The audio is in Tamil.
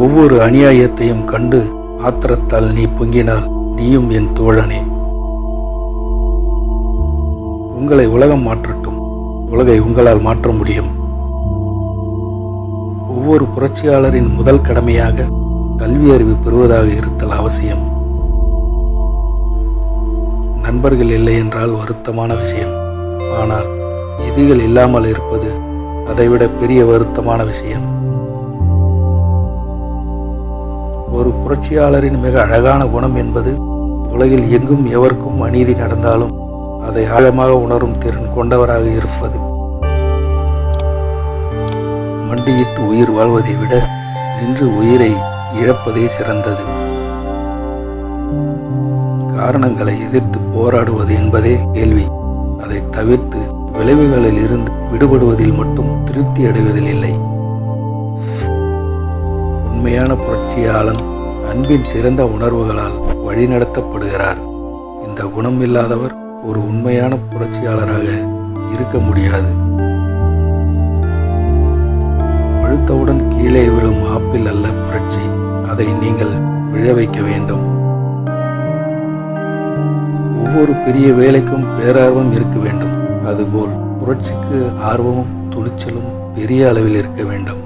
ஒவ்வொரு அநியாயத்தையும் கண்டு ஆத்திரத்தால் நீ பொங்கினால் நீயும் என் தோழனே. உங்களை உலகம் மாற்றட்டும், உலகை உங்களால் மாற்ற முடியும். ஒவ்வொரு புரட்சியாளரின் முதல் கடமையாக கல்வி அறிவு பெறுவதாக இருத்தல் அவசியம். நண்பர்கள் இல்லை என்றால் வருத்தமான விஷயம். ஆனால் எதிரிகள் இல்லாமல் இருப்பது அதைவிட பெரிய வருத்தமான விஷயம். ஒரு புரட்சியாளரின் மிக அழகான குணம் என்பது உலகில் எங்கும் எவருக்கும் அநீதி நடந்தாலும் அதை ஆழமாக உணரும் திறன் கொண்டவராக இருப்பது. மண்டியிட்டு உயிர் வாழ்வதை விட நின்று உயிரை இழப்பதே சிறந்தது. காரணங்களை எதிர்த்து போராடுவது என்பதே கேள்வி. அதை தவிர்த்து விளைவுகளில் இருந்து விடுபடுவதில் மட்டும் திருப்தி அடைவதில் இல்லை. உண்மையான புரட்சியாளன் அன்பின் சிறந்த உணர்வுகளால் வழிநடத்தப்படுகிறார். இந்த குணம் இல்லாதவர் ஒரு உண்மையான புரட்சியாளராக இருக்க முடியாது. பழுத்தவுடன் கீழே விழும் ஆப்பிள் அல்ல புரட்சி, அதை நீங்கள் விழ வைக்க வேண்டும். ஒவ்வொரு பெரிய வேலைக்கும் பேரார்வம் இருக்க வேண்டும். அதுபோல் புரட்சிக்கு ஆர்வமும் துணிச்சலும் பெரிய அளவில் இருக்க வேண்டும்.